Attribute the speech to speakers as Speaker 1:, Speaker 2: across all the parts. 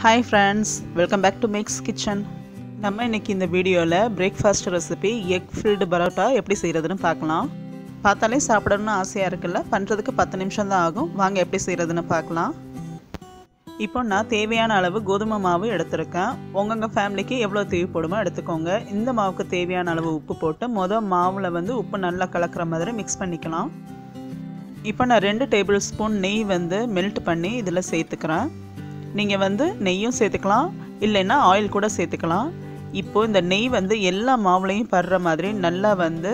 Speaker 1: Hi friends, welcome back to Mix Kitchen. நம்ம இன்னைக்கு இந்த வீடியோல breakfast recipe egg filled parotta எப்படி செய்யறதுன்னு பார்க்கலாம். பார்த்தாலே சாப்பிடணும்னு ஆசையா இருக்குல்ல, பண்றதுக்கு 10 நிமிஷம் தான் ஆகும். வாங்க எப்படி செய்யறதுன்னு பார்க்கலாம். இப்போ நான் தேவையான அளவு கோதுமை மாவு எடுத்துர்க்கேன். உங்க ஃபேமிலிக்கு எவ்வளவு தேவைப்படுமோ எடுத்துக்கோங்க. இந்த மாவுக்கு தேவையான அளவு உப்பு போட்டு மாவுல வந்து உப்பு நல்லா கலக்குற மாதிரி mix பண்ணிக்கலாம். இப்போ நான் 2 டேபிள் ஸ்பூன் நெய் வந்து மெல்ட் பண்ணி இதல சேர்த்துக்கறேன். நீங்க வந்து நெய்யும் சேர்த்துக்கலாம் இல்லனா ஆயில் கூட சேர்த்துக்கலாம். இப்போ இந்த நெய் வந்து எல்லா மாவுலயும் படுற மாதிரி நல்லா வந்து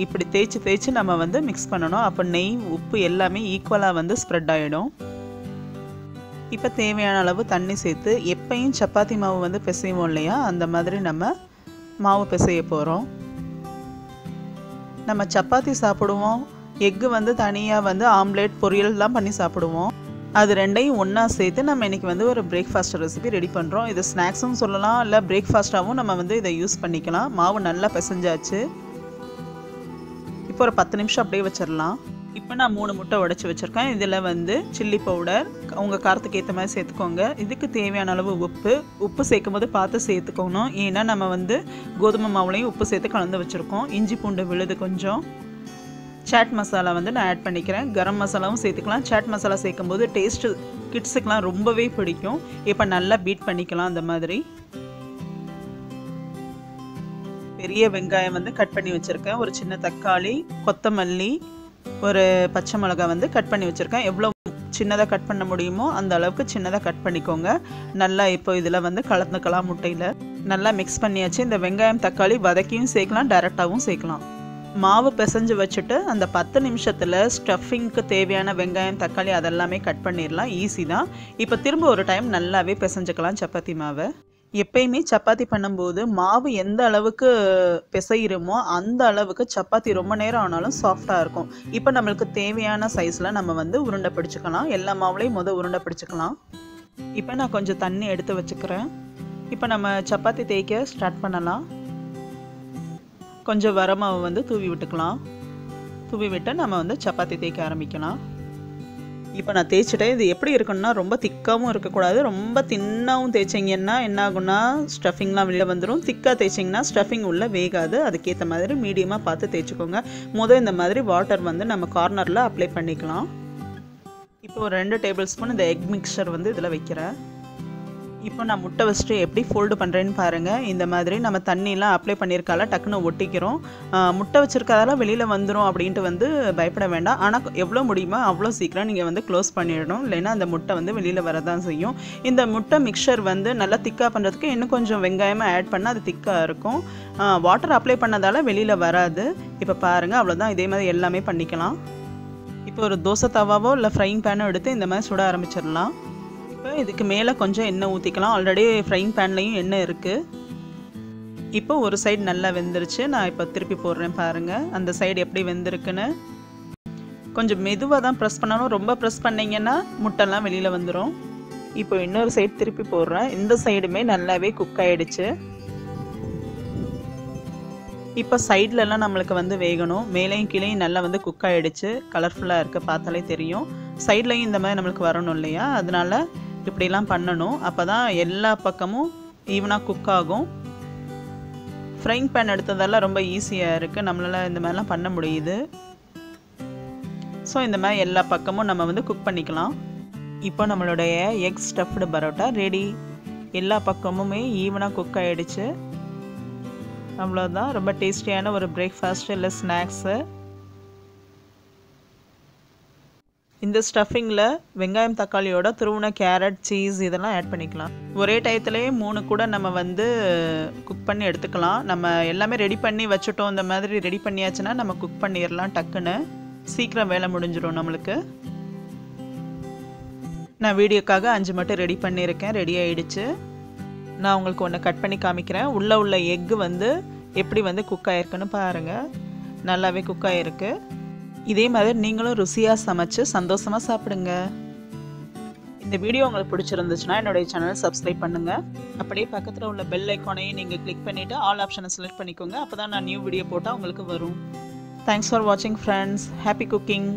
Speaker 1: இப்படி தேய்ச்சு நம்ம வந்து mix பண்ணனும். அப்ப நெய் உப்பு எல்லாமே ஈக்குவலா வந்து ஸ்ப்ரெட் ஆயிடும். இப்போ தேவையான அளவு தண்ணி சேர்த்து எப்பவும் சப்பாத்தி மாவு வந்து பிசைவோம் இல்லையா, அந்த மாதிரி நம்ம மாவு பிசைய போறோம். நம்ம சப்பாத்தி சாப்பிடுவோம், எக் வந்து தனியா வந்து ஆம்லெட் பொரியல் எல்லாம் பண்ணி சாப்பிடுவோம். அது ரெண்டையும் ஒண்ணா சேர்த்து நம்ம இன்னைக்கு வந்து ஒரு பிரேக்ஃபாஸ்ட் ரெசிபி ரெடி பண்றோம். இது ஸ்நாக்ஸும் சொல்லலாம், இல்ல பிரேக்ஃபாஸ்டாவும் நம்ம வந்து இத யூஸ் பண்ணிக்கலாம். மாவு நல்லா பிசைஞ்சாச்சு. இப்போ ஒரு 10 நிமிஷம் அப்படியே வச்சிரலாம். இப்போ நான் 3 முட்டை உடைச்சு வச்சிருக்கேன். இதல வந்து சில்லி பவுடர் உங்க காரத்துக்கு ஏத்த மாதிரி சேர்த்துக்கோங்க. இதுக்கு தேவையான அளவு உப்பு சேர்க்கும்போது பார்த்து சேர்த்துக்கணும். ஏன்னா நம்ம வந்து கோதுமை மாவுலயும் உப்பு சேர்த்து கலந்து வச்சிருக்கோம். இஞ்சி பூண்டு விழுது கொஞ்சம். சாட் மசாலா வந்து நான் ஆட் பண்ணிக்கிறேன். கரம் மசாலாவும் சேர்த்துக்கலாம். சாட் மசாலா சேர்க்கும்போது டேஸ்ட் கிட்ஸ்க்குலாம் ரொம்பவே பிடிக்கும். இப்போ நல்லா பீட் பண்ணிக்கலாம். அந்த மாதிரி பெரிய வெங்காயம் வந்து கட் பண்ணி வச்சிருக்கேன். ஒரு சின்ன தக்காளி, கொத்தமல்லி, ஒரு பச்சை மிளகாய் வந்து கட் பண்ணி வச்சிருக்கேன். எவ்வளவு சின்னதா கட் பண்ண முடியுமோ அந்த அளவுக்கு சின்னதா கட் பண்ணிக்கோங்க. நல்லா இப்போ இதல வந்து கலந்துக்கலாம். முட்டையில நல்லா mix பண்ணியாச்சு. இந்த வெங்காயம் தக்காளி வதக்கியும் சேர்க்கலாம், டைரக்டாவும் சேர்க்கலாம். மாவு பிசைஞ்சு வச்சிட்டு அந்த 10 நிமிஷத்துல ஸ்டஃபிங்க்கு தேவையான வெங்காயம் தக்காளி அதெல்லாம் கட் பண்ணிரலாம். ஈஸி தான். இப்போ திரும்ப ஒரு டைம் நல்லாவே பிசைஞ்சுக்கலாம் சப்பாத்தி மாவை. எப்பவுமே சப்பாத்தி பண்ணும்போது மாவு எந்த அளவுக்கு பிசைறோமோ அந்த அளவுக்கு சப்பாத்தி ரொம்ப நேரம் ஆனாலும் சாஃப்ட்டா இருக்கும். இப்போ நமக்கு தேவையான சைஸ்ல நம்ம வந்து உருண்டை பிடிச்சுக்கலாம். எல்லா மாவுலயும் உருண்டை பிடிச்சுக்கலாம். இப்போ நான் கொஞ்சம் தண்ணி எடுத்து வச்சுக்கிறேன். இப்போ நம்ம சப்பாத்தி தேய்க்க ஸ்டார்ட் பண்ணலாம். கொஞ்சம் வரமாவு வந்து தூவி விட்டுக்கலாம். தூவி விட்டு நம்ம வந்து சப்பாத்தி தேய்க்க ஆரம்பிக்கலாம். இப்போ நான் தேய்ச்சிட்டேன். இது எப்படி இருக்குன்னா ரொம்ப திக்காவும் இருக்கக்கூடாது, ரொம்ப தின்னாவும் தேய்ச்சிங்கன்னா என்ன ஆகும்னா ஸ்டஃபிங்லாம் வெளியில் வந்துடும். திக்காக தேய்ச்சிங்கன்னா ஸ்டஃபிங் உள்ள வேகாது. அதுக்கேற்ற மாதிரி மீடியமாக பார்த்து தேய்ச்சிக்கோங்க. இந்த மாதிரி வாட்டர் வந்து நம்ம கார்னரில் அப்ளை பண்ணிக்கலாம். இப்போ ஒரு 2 டேபிள் ஸ்பூன் இந்த எக் மிக்சர் வந்து இதில் வைக்கிறேன். இப்போ நான் முட்டை வச்சுட்டு எப்படி ஃபோல்டு பண்ணுறேன்னு பாருங்கள். இந்த மாதிரி நம்ம தண்ணியெலாம் அப்ளை பண்ணியிருக்கால டக்குன்னு ஒட்டிக்கிறோம். முட்டை வச்சுருக்கதால வெளியில் வந்துடும் அப்படின்ட்டு வந்து பயப்பட வேண்டாம். ஆனால் எவ்வளோ முடியுமோ அவ்வளோ சீக்கிரம் நீங்கள் வந்து க்ளோஸ் பண்ணிடணும். இல்லைன்னா அந்த முட்டை வந்து வெளியில் வரதான் செய்யும். இந்த முட்டை மிக்சர் வந்து நல்லா திக்காக பண்ணுறதுக்கு இன்னும் கொஞ்சம் வெங்காயமாக ஆட் பண்ணால் அது திக்காக இருக்கும். வாட்டர் அப்ளை பண்ணதால் வெளியில் வராது. இப்போ பாருங்கள், அவ்வளோதான். இதே மாதிரி எல்லாமே பண்ணிக்கலாம். இப்போ ஒரு தோசை தவாவோ இல்லை ஃப்ரைங் பேனோ எடுத்து இந்த மாதிரி சுட ஆரம்பிச்சிடலாம். இப்போ இதுக்கு மேலே கொஞ்சம் எண்ணெய் ஊற்றிக்கலாம். ஆல்ரெடி ஃப்ரைங் பேன்லையும் எண்ணெய் இருக்குது. இப்போ ஒரு சைடு நல்லா வெந்துருச்சு. நான் இப்போ திருப்பி போடுறேன் பாருங்கள் அந்த சைடு எப்படி வெந்திருக்குன்னு. கொஞ்சம் மெதுவாக தான் ப்ரெஸ் பண்ணணும். ரொம்ப ப்ரெஸ் பண்ணிங்கன்னா முட்டைலாம் வெளியில் வந்துடும். இப்போ இன்னொரு சைடு திருப்பி போடுறேன். இந்த சைடுமே நல்லாவே குக் ஆகிடுச்சு. இப்போ சைட்லலாம் நம்மளுக்கு வந்து வேகணும். மேலேயும் கீழேயும் நல்லா வந்து குக் ஆகிடுச்சு. கலர்ஃபுல்லாக இருக்குது, பார்த்தாலே தெரியும். சைட்லையும் இந்த மாதிரி நம்மளுக்கு வரணும் இல்லையா, அதனால இப்படிலாம் பண்ணணும். அப்போ தான் எல்லா பக்கமும் ஈவனாக குக் ஆகும். ஃப்ரைங் பேன் எடுத்ததெல்லாம் ரொம்ப ஈஸியாக இருக்குது. நம்மளால் இந்த மாதிரிலாம் பண்ண முடியுது. ஸோ இந்த மாதிரி எல்லா பக்கமும் நம்ம வந்து குக் பண்ணிக்கலாம். இப்போ நம்மளுடைய எக் ஸ்டஃப்டு பரோட்டா ரெடி. எல்லா பக்கமுமே ஈவனாக குக் ஆகிடுச்சு. அவ்வளோதான். ரொம்ப டேஸ்டியான ஒரு பிரேக்ஃபாஸ்ட் இல்லை ஸ்நாக்ஸு. இந்த ஸ்டஃபிங்கில் வெங்காயம் தக்காளியோட துருவின கேரட், சீஸ் இதெல்லாம் ஆட் பண்ணிக்கலாம். ஒரே டயத்துலேயே 3 கூட நம்ம வந்து குக் பண்ணி எடுத்துக்கலாம். நம்ம எல்லாமே ரெடி பண்ணி வச்சுட்டோம். இந்த மாதிரி ரெடி பண்ணியாச்சுன்னா நம்ம குக் பண்ணிடலாம். டக்குன்னு சீக்கிரம் வேலை முடிஞ்சிடும் நம்மளுக்கு. நான் வீடியோக்காக 5 மட்டும் ரெடி பண்ணியிருக்கேன். ரெடி ஆகிடுச்சு. நான் உங்களுக்கு ஒன்று கட் பண்ணி காமிக்கிறேன். உள்ள எக்கு வந்து எப்படி வந்து குக் ஆகிருக்குன்னு பாருங்கள். நல்லாவே குக் ஆகிருக்கு. இதே மாதிரி நீங்களும் ருசியாக சமைச்சு சந்தோஷமாக சாப்பிடுங்க. இந்த வீடியோ உங்களுக்கு பிடிச்சிருந்துச்சுன்னா என்னுடைய சேனலை சப்ஸ்கிரைப் பண்ணுங்கள். அப்படியே பக்கத்தில் உள்ள பெல் ஐக்கானையும் நீங்கள் கிளிக் பண்ணிவிட்டு ஆல் ஆப்ஷனை செலக்ட் பண்ணிக்கோங்க. அப்போ தான் நான் நியூ வீடியோ போட்டால் உங்களுக்கு வரும். தேங்க்ஸ் ஃபார் வாட்சிங் ஃப்ரெண்ட்ஸ். Happy cooking.